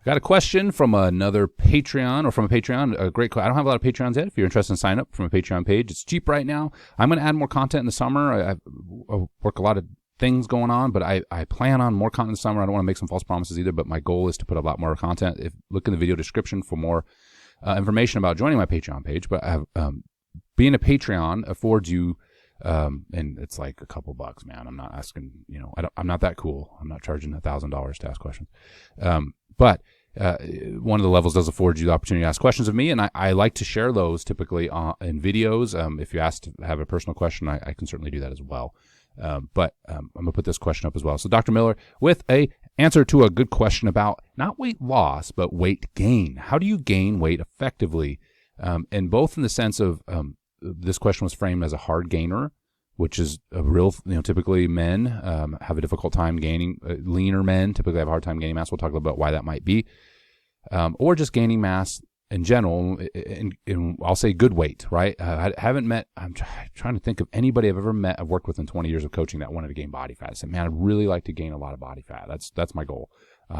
I got a question from another Patreon, or from a Patreon. A great question. I don't have a lot of Patreons yet. If you're interested in sign up from a Patreon page, it's cheap right now. I'm going to add more content in the summer. I work a lot of things going on, but I plan on more content in the summer. I don't want to make some false promises either, but my goal is to put a lot more content. Look in the video description for more information about joining my Patreon page. But I have, being a Patreon affords you, and it's like a couple bucks, man. I'm not asking, I'm not that cool. I'm not charging $1,000 to ask questions. But one of the levels does afford you the opportunity to ask questions of me, and I like to share those typically in videos. If you ask to have a personal question, I can certainly do that as well. But I'm going to put this question up as well. So Dr. Miller, with a answer to a good question about not weight loss, but weight gain. How do you gain weight effectively? And both in the sense of this question was framed as a hard gainer, which is a real, typically men have a difficult time gaining. Leaner men typically have a hard time gaining mass. We'll talk about why that might be. Or just gaining mass in general, in I'll say good weight, right? I haven't met, I'm trying to think of anybody I've ever met, I've worked with in 20 years of coaching that wanted to gain body fat. I said, man, I'd really like to gain a lot of body fat. That's my goal.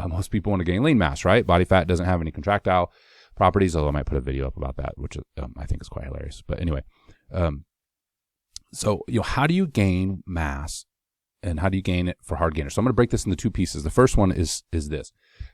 Most people want to gain lean mass, right? Body fat doesn't have any contractile properties, although I might put a video up about that, which I think is quite hilarious. But anyway, so, how do you gain mass and how do you gain it for hard gainers? So I'm going to break this into two pieces. The first one is this.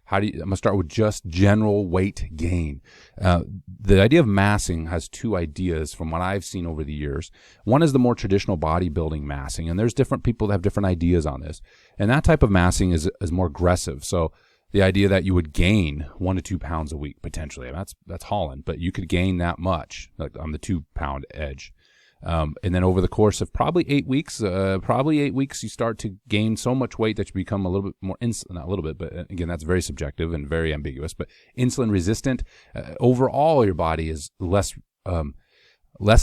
I'm going to start with just general weight gain. The idea of massing has two ideas from what I've seen over the years. One is the more traditional bodybuilding massing, and there's different people that have different ideas on this. And that type of massing is more aggressive. So the idea that you would gain 1 to 2 pounds a week potentially, that's hauling, but you could gain that much, like on the 2-pound edge. And then over the course of probably 8 weeks, you start to gain so much weight that you become a little bit more not a little bit, but again, that's very subjective and very ambiguous, but insulin resistant. Overall, your body is less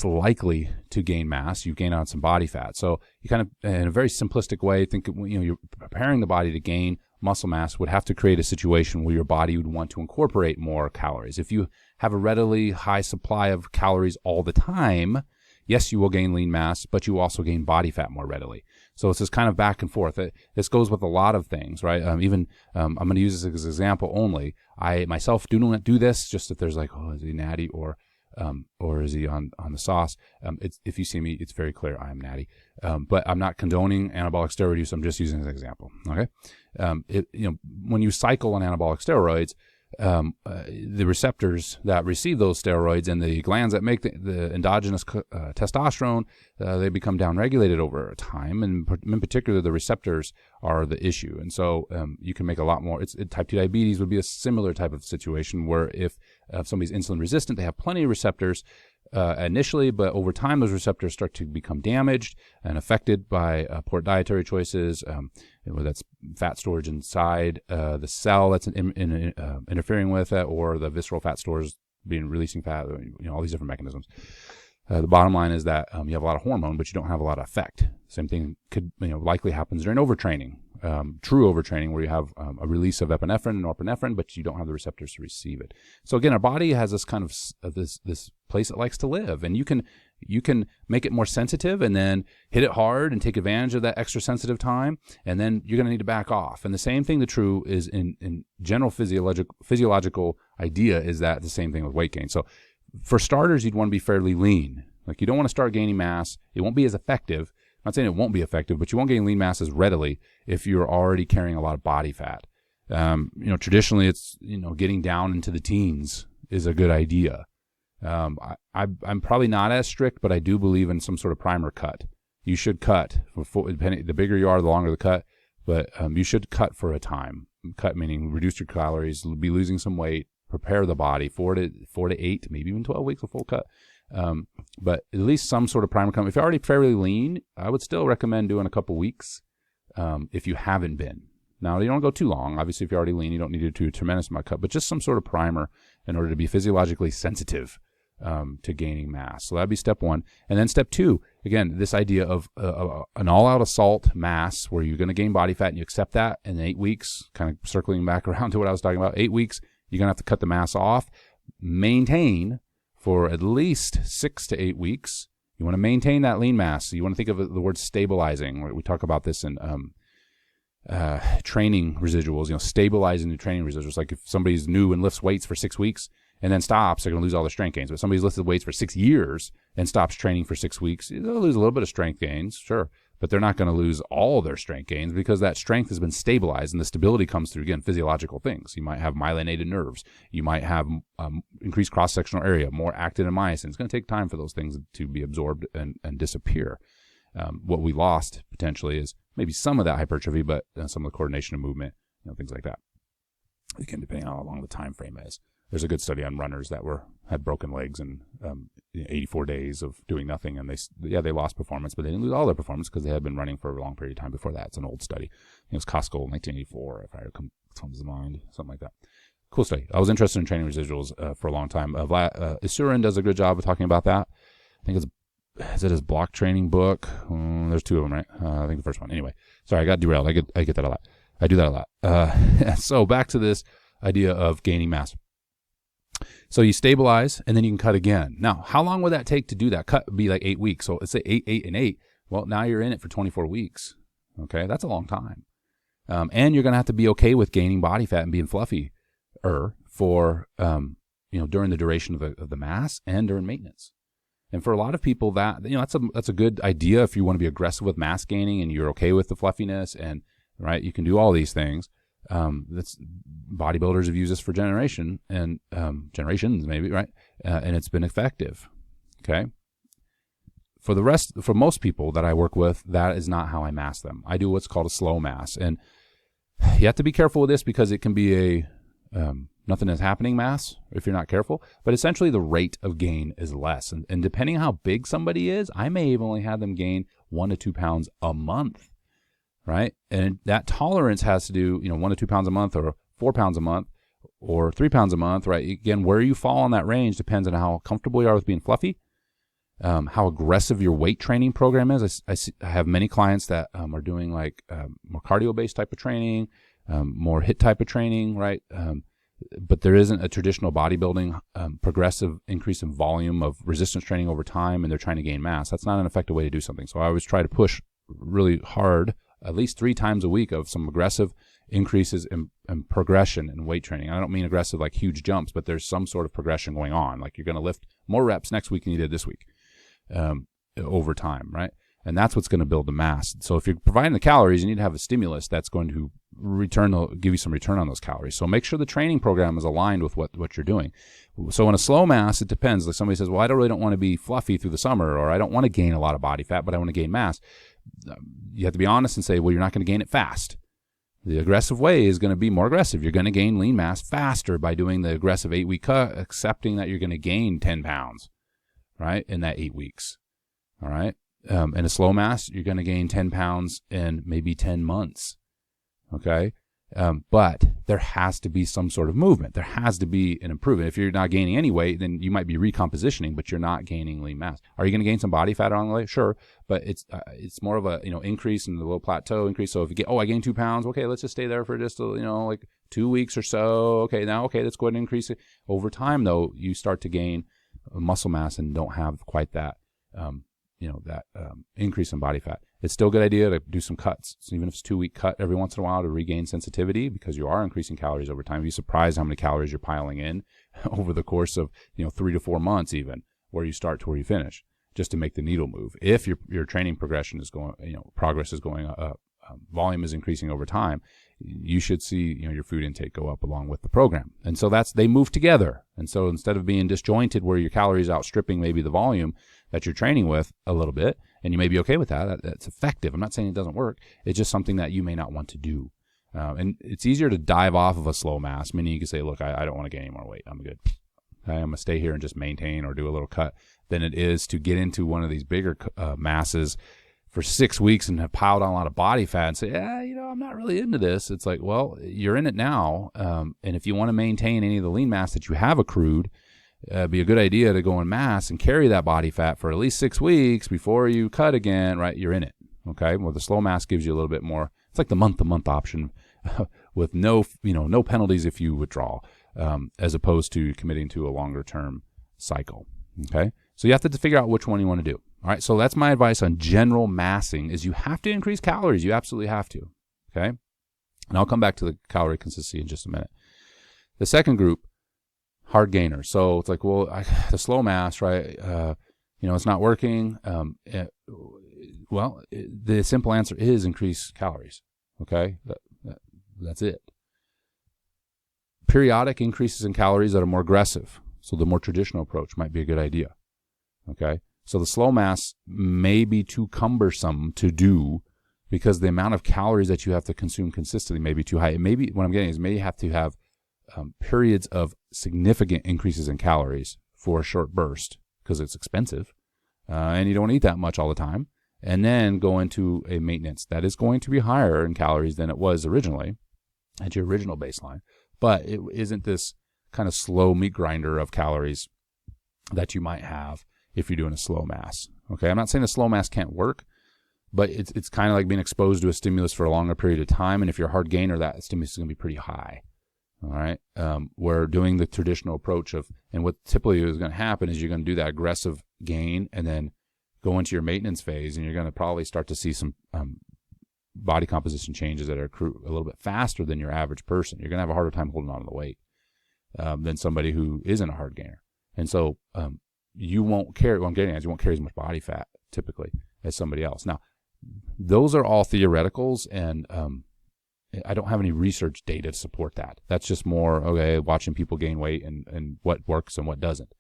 likely to gain mass. You gain on some body fat. So you kind of, in a very simplistic way, think, you're preparing the body to gain muscle mass would have to create a situation where your body would want to incorporate more calories. If you have a readily high supply of calories all the time, yes, you will gain lean mass, but you also gain body fat more readily. So it's this kind of back and forth. This goes with a lot of things, right? I'm going to use this as an example only. I myself do not do this, just if there's like, oh, is he natty or is he on the sauce? If you see me, it's very clear I am natty. But I'm not condoning anabolic steroid use. I'm just using as an example. Okay. When you cycle on anabolic steroids, the receptors that receive those steroids and the glands that make the endogenous testosterone, they become downregulated over time, and in particular the receptors are the issue. And so you can make a lot more. Type 2 diabetes would be a similar type of situation where if somebody's insulin resistant, they have plenty of receptors initially, but over time those receptors start to become damaged and affected by poor dietary choices, whether that's fat storage inside the cell that's interfering with it, or the visceral fat stores releasing fat, all these different mechanisms. The bottom line is that you have a lot of hormone, but you don't have a lot of effect. Same thing could likely happens during overtraining, true overtraining, where you have a release of epinephrine and norepinephrine, but you don't have the receptors to receive it. So again, our body has this kind of this place it likes to live, and you can make it more sensitive and then hit it hard and take advantage of that extra sensitive time, and then you're going to need to back off. And the same thing, the true is in general physiological idea is that the same thing with weight gain. So for starters, you'd want to be fairly lean. Like, you don't want to start gaining mass. It won't be as effective. I'm not saying it won't be effective, but you won't gain lean mass as readily if you're already carrying a lot of body fat. Traditionally, it's, getting down into the teens is a good idea. I'm probably not as strict, but I do believe in some sort of primer cut. You should cut. The bigger you are, the longer the cut, but you should cut for a time. Cut meaning reduce your calories, be losing some weight, prepare the body 4 to 8, maybe even 12 weeks of full cut. But at least some sort of primer cut. If you're already fairly lean, I would still recommend doing a couple weeks if you haven't been. Now, you don't go too long. Obviously, if you're already lean, you don't need to do a tremendous amount of cut, but just some sort of primer in order to be physiologically sensitive to gaining mass. So that'd be step one. And then step two, again, this idea of an all-out assault mass where you're going to gain body fat and you accept that in 8 weeks, kind of circling back around to what I was talking about, 8 weeks, you're going to have to cut the mass off, maintain for at least 6 to 8 weeks. You want to maintain that lean mass. So you want to think of the word stabilizing. We talk about this in training residuals, stabilizing the training residuals. Like if somebody's new and lifts weights for 6 weeks and then stops, they're going to lose all their strength gains. But somebody's lifted weights for 6 years and stops training for 6 weeks, they'll lose a little bit of strength gains, sure. But they're not going to lose all their strength gains because that strength has been stabilized, and the stability comes through, again, physiological things. You might have myelinated nerves. You might have increased cross-sectional area, more actin and myosin. It's going to take time for those things to be absorbed and disappear. What we lost potentially is maybe some of that hypertrophy, but some of the coordination of movement, things like that. Again, depending on how long the time frame is. There's a good study on runners that had broken legs and 84 days of doing nothing, and they lost performance, but they didn't lose all their performance because they had been running for a long period of time before that. It's an old study. It was Costco in 1984, if I comes to mind, something like that. Cool study. I was interested in training residuals for a long time. Isurin does a good job of talking about that. I think is it his block training book? There's 2 of them, right? I think the first one. Anyway, sorry, I got derailed. I get that a lot. I do that a lot. So back to this idea of gaining mass. So you stabilize, and then you can cut again. Now, how long would that take to do that? Cut would be like 8 weeks. So let's say 8, 8, and 8. Well, now you're in it for 24 weeks. Okay, that's a long time. And you're going to have to be okay with gaining body fat and being fluffy for during the duration of the mass and during maintenance. And for a lot of people, that's a good idea if you want to be aggressive with mass gaining and you're okay with the fluffiness and right, you can do all these things. That's bodybuilders have used this for generations maybe, right? And it's been effective. Okay. For most people that I work with, that is not how I mass them. I do what's called a slow mass, and you have to be careful with this because it can be a nothing is happening mass if you're not careful. But essentially, the rate of gain is less, and depending on how big somebody is, I may have only had them gain 1 to 2 pounds a month. Right? And that tolerance has to do, 1 to 2 pounds a month or 4 pounds a month or 3 pounds a month, right? Again, where you fall on that range depends on how comfortable you are with being fluffy, how aggressive your weight training program is. I have many clients that are doing like more cardio-based type of training, more HIIT type of training, right? But there isn't a traditional bodybuilding progressive increase in volume of resistance training over time, and they're trying to gain mass. That's not an effective way to do something. So I always try to push really hard at least 3 times a week of some aggressive increases in progression in weight training. I don't mean aggressive like huge jumps, but there's some sort of progression going on. Like you're going to lift more reps next week than you did this week over time, right? And that's what's going to build the mass. So if you're providing the calories, you need to have a stimulus that's going to give you some return on those calories. So make sure the training program is aligned with what you're doing. So in a slow mass, it depends. Like somebody says, well, I really don't want to be fluffy through the summer, or I don't want to gain a lot of body fat, but I want to gain mass. You have to be honest and say, well, you're not going to gain it fast. The aggressive way is going to be more aggressive. You're going to gain lean mass faster by doing the aggressive 8-week cut, accepting that you're going to gain 10 pounds, right, in that 8 weeks. All right. In a slow mass, you're going to gain 10 pounds in maybe 10 months. Okay. But there has to be some sort of movement. There has to be an improvement. If you're not gaining any weight, then you might be recompositioning, but you're not gaining lean mass. Are you going to gain some body fat along the way? Sure. But it's more of a, increase in the little plateau increase. So if you get, I gained 2 pounds. Okay. Let's just stay there for just, like 2 weeks or so. Okay. Let's go ahead and increase it. Over time though, you start to gain muscle mass and don't have quite that, increase in body fat. It's still a good idea to do some cuts. So even if it's a 2-week cut every once in a while to regain sensitivity, because you are increasing calories over time. You'd be surprised how many calories you're piling in over the course of 3 to 4 months, even where you start to where you finish, just to make the needle move. If your training progression is going, progress is going up, volume is increasing over time, you should see your food intake go up along with the program. And so they move together. And so instead of being disjointed where your calories outstripping maybe the volume that you're training with a little bit, and you may be okay with that, that's effective. I'm not saying it doesn't work. It's just something that you may not want to do. And it's easier to dive off of a slow mass, meaning you can say, look, I don't want to gain any more weight. I'm good. I'm going to stay here and just maintain or do a little cut, than it is to get into one of these bigger masses for 6 weeks and have piled on a lot of body fat and say, I'm not really into this. It's like, well, you're in it now. And if you want to maintain any of the lean mass that you have accrued, it'd be a good idea to go in mass and carry that body fat for at least 6 weeks before you cut again, right? You're in it. Okay. Well, the slow mass gives you a little bit more. It's like the month-to-month option with no penalties if you withdraw, as opposed to committing to a longer-term cycle. Okay. So you have to figure out which one you want to do. All right. So that's my advice on general massing is you have to increase calories. You absolutely have to. Okay. And I'll come back to the calorie consistency in just a minute. The second group, hard gainers. So it's like, well, the slow mass, right? It's not working. The simple answer is increase calories. Okay, that's it. Periodic increases in calories that are more aggressive. So the more traditional approach might be a good idea. Okay, so the slow mass may be too cumbersome to do because the amount of calories that you have to consume consistently may be too high. It may be, what I'm getting is, may have to have periods of significant increases in calories for a short burst because it's expensive, and you don't eat that much all the time, and then go into a maintenance that is going to be higher in calories than it was originally at your original baseline, but it isn't this kind of slow meat grinder of calories that you might have if you're doing a slow mass. Okay, I'm not saying the slow mass can't work, but it's kind of like being exposed to a stimulus for a longer period of time, and if you're a hard gainer, that stimulus is going to be pretty high. All right, we're doing the traditional approach of, and what typically is going to happen is you're going to do that aggressive gain and then go into your maintenance phase, and you're going to probably start to see some body composition changes that are a little bit faster than your average person. You're going to have a harder time holding on to the weight than somebody who isn't a hard gainer, and so you won't carry. What I'm getting at is you won't carry as much body fat typically as somebody else. Now, those are all theoreticals, and I don't have any research data to support that. That's just more, okay, watching people gain weight and what works and what doesn't.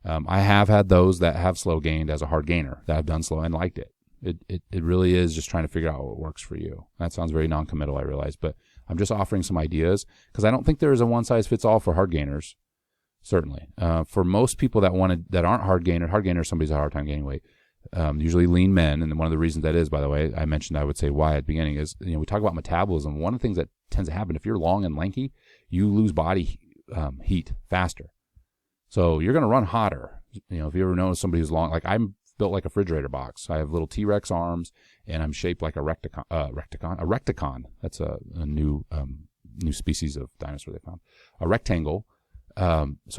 I have had those that have slow gained as a hard gainer that have done slow and liked it. It really is just trying to figure out what works for you. That sounds very non-committal, I realize, but I'm just offering some ideas because I don't think there is a one-size-fits-all for hard gainers, certainly. For most people that aren't hard gainers, somebody's had a hard time gaining weight. Usually lean men, and one of the reasons that is, by the way, I mentioned I would say why at the beginning is, we talk about metabolism. One of the things that tends to happen if you're long and lanky, you lose body heat faster. So you're going to run hotter. If you ever notice somebody who's long, like I'm built like a refrigerator box. I have little T-Rex arms, and I'm shaped like a recticon. That's a new species of dinosaur they found. A rectangle. So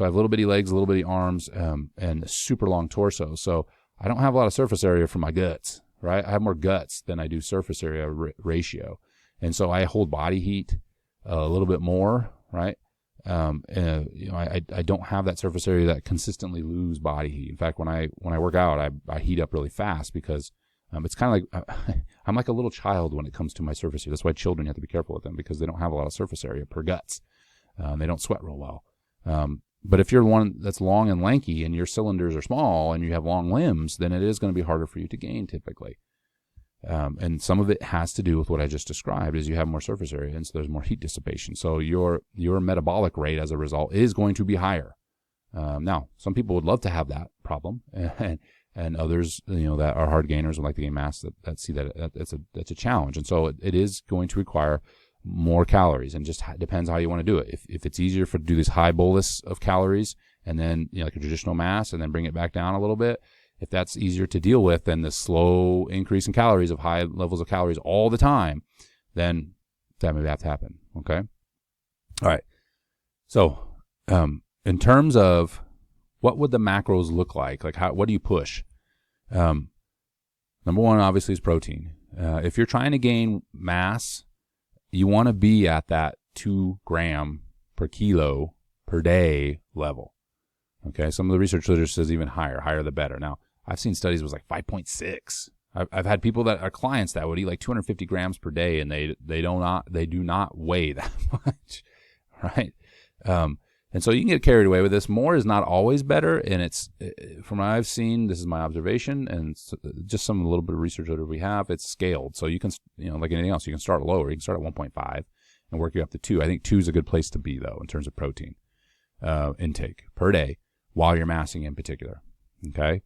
I have little bitty legs, little bitty arms, and a super long torso. So I don't have a lot of surface area for my guts, right? I have more guts than I do surface area ratio. And so I hold body heat a little bit more, right? I don't have that surface area that consistently lose body heat. In fact, when I work out, I heat up really fast because it's kind of like I'm like a little child when it comes to my surface area. That's why children, you have to be careful with them because they don't have a lot of surface area per guts. They don't sweat real well. But if you're one that's long and lanky and your cylinders are small and you have long limbs, then it is going to be harder for you to gain typically. And some of it has to do with what I just described is you have more surface area and so there's more heat dissipation. So your metabolic rate as a result is going to be higher. Now, some people would love to have that problem and others, that are hard gainers and like to gain mass that see that that's a challenge. And so it is going to require more calories, and just depends how you want to do it. If it's easier to do this high bolus of calories and then like a traditional mass and then bring it back down a little bit, if that's easier to deal with than the slow increase in calories of high levels of calories all the time, then that may have to happen. Okay. All right. So in terms of what would the macros look like what do you push? Number one, obviously, is protein. If you're trying to gain mass, you want to be at that 2 gram per kilo per day level. Okay, some of the research literature says even higher the better. Now, I've seen studies was like 5.6. I've had people that are clients that would eat like 250 grams per day, and they do not weigh that much, right? And so you can get carried away with this. More is not always better, and it's from what I've seen. This is my observation, and just some little bit of research that we have. It's scaled, so you can, like anything else, you can start lower. You can start at 1.5 and work you up to 2. I think 2 is a good place to be, though, in terms of protein intake per day while you're massing in particular. Okay,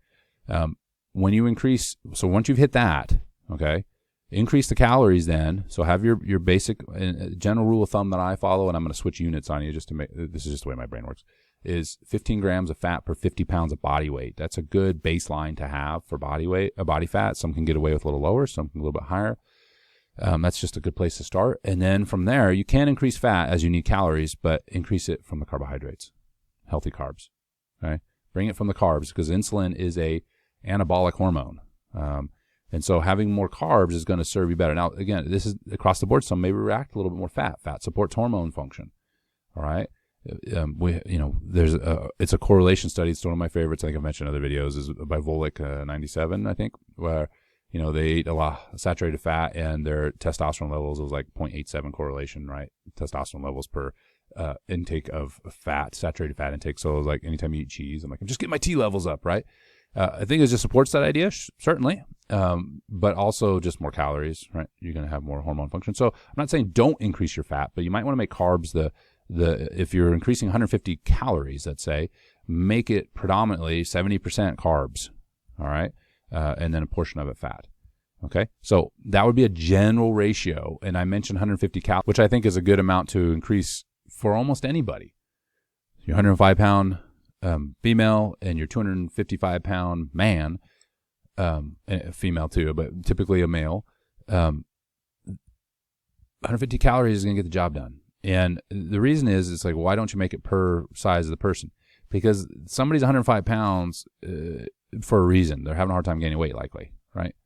when you increase, so once you've hit that, okay, increase the calories then. So have your basic general rule of thumb that I follow, and I'm going to switch units on you just to make, this is just the way my brain works, is 15 grams of fat per 50 pounds of body weight. That's a good baseline to have for body fat. Some can get away with a little lower, some can a little bit higher. That's just a good place to start. And then from there, you can increase fat as you need calories, but increase it from the carbohydrates, healthy carbs. Okay, bring it from the carbs because insulin is a anabolic hormone. And so having more carbs is going to serve you better. Now, again, this is across the board. Some may react a little bit more fat. Fat supports hormone function. All right. It's a correlation study. It's one of my favorites. I think I've mentioned in other videos, is by Volek 97, I think, where, they ate a lot of saturated fat and their testosterone levels was like 0.87 correlation, right? Testosterone levels per intake of fat, saturated fat intake. So it was like anytime you eat cheese, I'm just getting my T levels up, right? I think it just supports that idea, certainly, but also just more calories, right? You're going to have more hormone function. So I'm not saying don't increase your fat, but you might want to make carbs if you're increasing 150 calories, let's say, make it predominantly 70% carbs, all right, and then a portion of it fat. Okay, so that would be a general ratio, and I mentioned 150 calories, which I think is a good amount to increase for almost anybody. You're 105-pound female and you're 255-pound man, female too, but typically a male. 150 calories is going to get the job done. And the reason is, it's like, why don't you make it per size of the person? Because somebody's 105 pounds for a reason. They're having a hard time gaining weight, likely, right?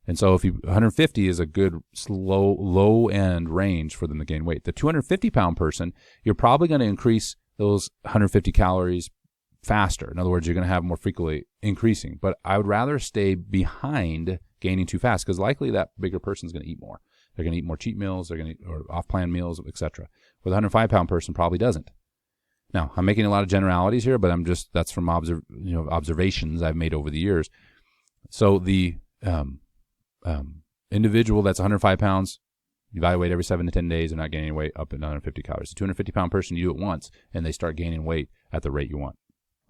And so 150 is a good low end range for them to gain weight. The 250-pound person, you're probably going to increase those 150 calories faster. In other words, you're going to have more frequently increasing. But I would rather stay behind gaining too fast, because likely that bigger person is going to eat more. They're going to eat more cheat meals, or off-plan meals, etc. Where the 105-pound person probably doesn't. Now, I'm making a lot of generalities here, but that's from observations I've made over the years. So the individual that's 105 pounds, evaluate every 7 to 10 days, they're not gaining any weight, up at 150 calories. The 250-pound person, you do it once, and they start gaining weight at the rate you want.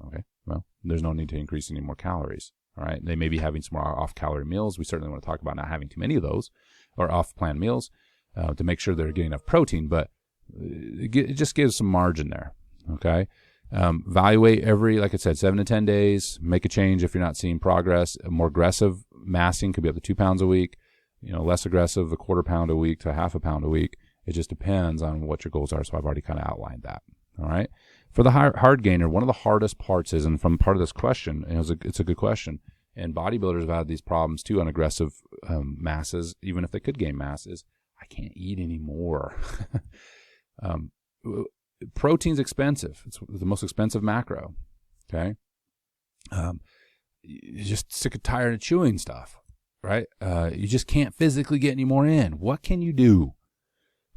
Okay, well, there's no need to increase any more calories. All right, they may be having some more off-calorie meals. We certainly want to talk about not having too many of those, or off-plan meals, to make sure they're getting enough protein, but it just gives some margin there. Okay, evaluate every, like I said, 7 to 10 days. Make a change if you're not seeing progress. A more aggressive massing could be up to 2 pounds a week. Less aggressive, a quarter pound a week to a half a pound a week. It just depends on what your goals are. So I've already kind of outlined that. All right. For the hard gainer, one of the hardest parts is, and from part of this question, it's a good question, and bodybuilders have had these problems too on aggressive masses, even if they could gain mass, is I can't eat anymore. Protein's expensive. It's the most expensive macro. Okay. You're just sick and tired of chewing stuff, right? You just can't physically get any more in. What can you do?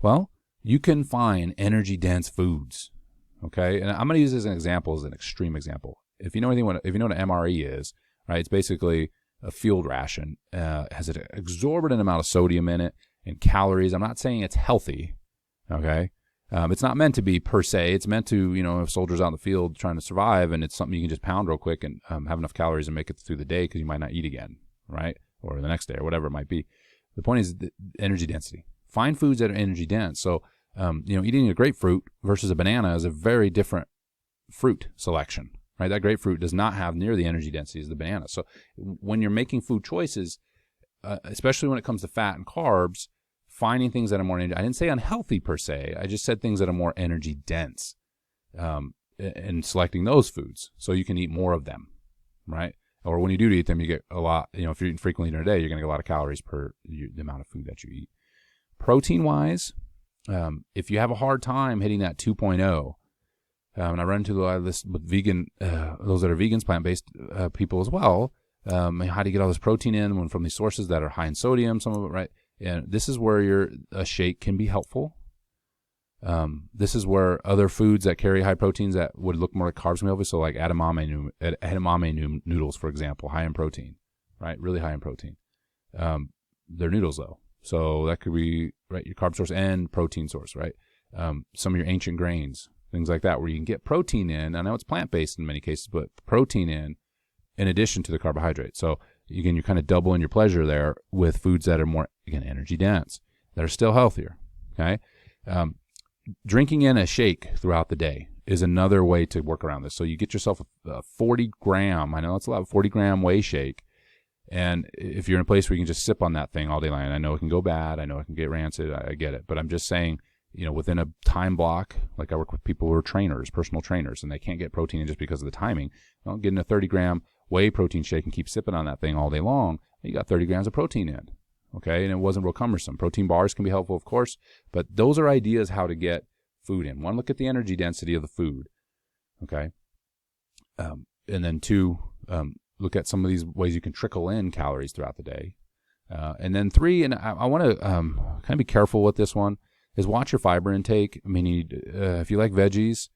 Well, you can find energy-dense foods. Okay, and I'm going to use this as an example, as an extreme example. If you know what an MRE is, right? It's basically a field ration. Has an exorbitant amount of sodium in it and calories. I'm not saying it's healthy. Okay, it's not meant to be per se. It's meant to, if soldiers out in the field trying to survive, and it's something you can just pound real quick and have enough calories and make it through the day, because you might not eat again, right? Or the next day, or whatever it might be. The point is the energy density. Find foods that are energy dense. So, eating a grapefruit versus a banana is a very different fruit selection, right? That grapefruit does not have near the energy density as the banana. So when you're making food choices, especially when it comes to fat and carbs, finding things that are more, I didn't say unhealthy per se, I just said things that are more energy dense, and selecting those foods so you can eat more of them, right? Or when you do eat them, you get a lot, if you're eating frequently in a day, you're going to get a lot of calories per the amount of food that you eat. Protein-wise, if you have a hard time hitting that 2.0, and I run into a lot of this with vegan, those that are vegans, plant-based people as well, how do you get all this protein in from these sources that are high in sodium, some of it, right? And this is where a shake can be helpful. This is where other foods that carry high proteins that would look more like carbs can be helpful. So like edamame noodles, for example, high in protein, right? Really high in protein. They're noodles though. So that could be, right, your carb source and protein source, right? Some of your ancient grains, things like that, where you can get protein in. I know it's plant-based in many cases, but protein in addition to the carbohydrate. So again, you're kind of doubling your pleasure there with foods that are more, again, energy dense, that are still healthier, okay? Drinking in a shake throughout the day is another way to work around this. So you get yourself a 40-gram, I know that's a lot, 40-gram whey shake. And if you're in a place where you can just sip on that thing all day long, I know it can go bad, I know it can get rancid, I get it. But I'm just saying, within a time block, like I work with people who are trainers, personal trainers, and they can't get protein in just because of the timing. Getting a 30-gram whey protein shake and keep sipping on that thing all day long, you got 30 grams of protein in. Okay, and it wasn't real cumbersome. Protein bars can be helpful, of course, but those are ideas how to get food in. One, look at the energy density of the food. Okay, and then two, look at some of these ways you can trickle in calories throughout the day. And then three, and I want to kind of be careful with this one, is watch your fiber intake. I mean, if you like veggies,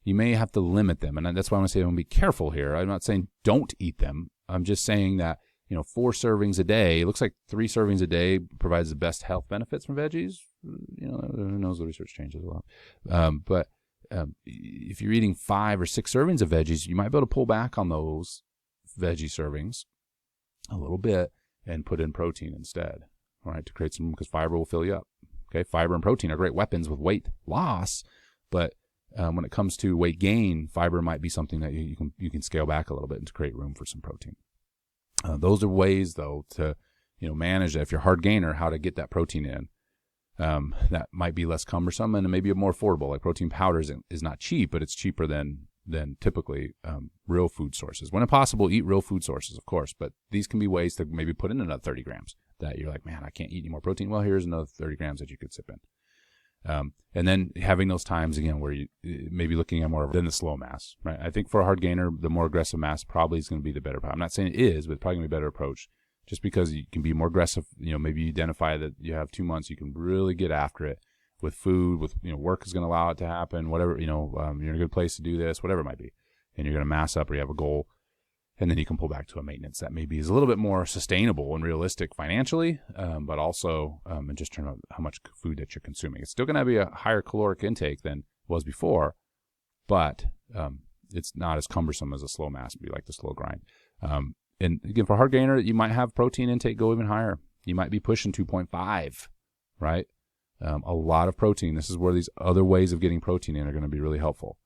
you may have to limit them. And that's why I want to say I want to be careful here. I'm not saying don't eat them. I'm just saying that, 4 servings a day, it looks like 3 servings a day provides the best health benefits from veggies. Who knows, the research changes a lot. But if you're eating 5 or 6 servings of veggies, you might be able to pull back on those veggie servings a little bit and put in protein instead, all right, to create some, because fiber will fill you up. Okay, fiber and protein are great weapons with weight loss, but when it comes to weight gain, fiber might be something that you can scale back a little bit and to create room for some protein. Those are ways, though, to manage that. If you're a hard gainer, how to get that protein in. That might be less cumbersome and maybe more affordable. Like protein powders is not cheap, but it's cheaper than typically real food sources. When possible, eat real food sources, of course, but these can be ways to maybe put in another 30 grams that you're like, man, I can't eat any more protein. Well, here's another 30 grams that you could sip in. And then having those times, again, where you maybe looking at more than the slow mass, right? I think for a hard gainer, the more aggressive mass probably is going to be the better. I'm not saying it is, but it's probably going to be a better approach just because you can be more aggressive. Maybe you identify that you have 2 months, you can really get after it with food, with, work is going to allow it to happen, whatever, you're in a good place to do this, whatever it might be. And you're going to mass up or you have a goal. And then you can pull back to a maintenance that maybe is a little bit more sustainable and realistic financially, but also in just terms of how much food that you're consuming. It's still going to be a higher caloric intake than it was before, but it's not as cumbersome as a slow mass would be, like the slow grind. And again, for a hard gainer, you might have protein intake go even higher. You might be pushing 2.5, right? A lot of protein. This is where these other ways of getting protein in are going to be really helpful.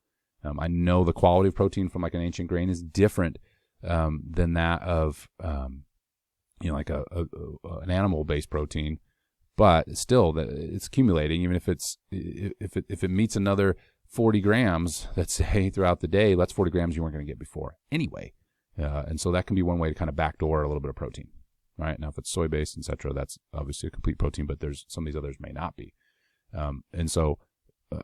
I know the quality of protein from like an ancient grain is different than that of, like an animal-based protein, but still, it's accumulating. Even if it meets another 40 grams, let's say throughout the day, that's 40 grams you weren't going to get before anyway. And so that can be one way to kind of backdoor a little bit of protein. Right now, if it's soy-based, etc., that's obviously a complete protein, but there's some of these others may not be. And so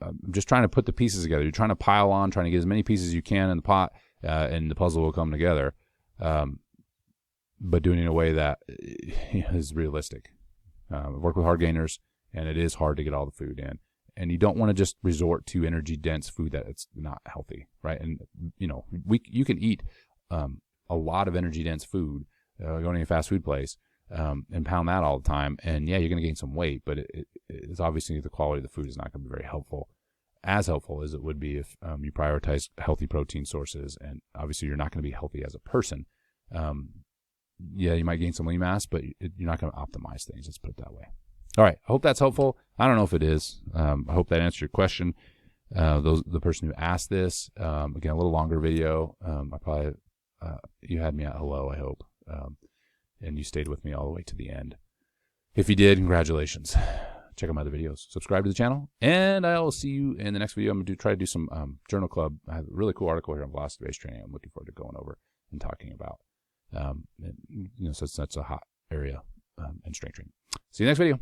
I'm just trying to put the pieces together. You're trying to pile on, trying to get as many pieces as you can in the pot, and the puzzle will come together. But doing it in a way that is realistic. I've worked with hard gainers, and it is hard to get all the food in. And you don't want to just resort to energy-dense food that it's not healthy, right? And you can eat a lot of energy-dense food. Going to a fast food place and pound that all the time, and yeah, you're going to gain some weight, but it's obviously the quality of the food is not going to be very helpful, as helpful as it would be if you prioritize healthy protein sources, and obviously you're not going to be healthy as a person. Yeah, you might gain some lean mass, but you're not going to optimize things, let's put it that way. All right, I hope that's helpful. I don't know if it is. I hope that answered your question. The person who asked this, again, a little longer video. You had me at hello, I hope. And you stayed with me all the way to the end. If you did, congratulations. Check out my other videos. Subscribe to the channel, and I'll see you in the next video. I'm going to try to do some journal club. I have a really cool article here on velocity-based training I'm looking forward to going over and talking about. So that's a hot area in strength training. See you next video.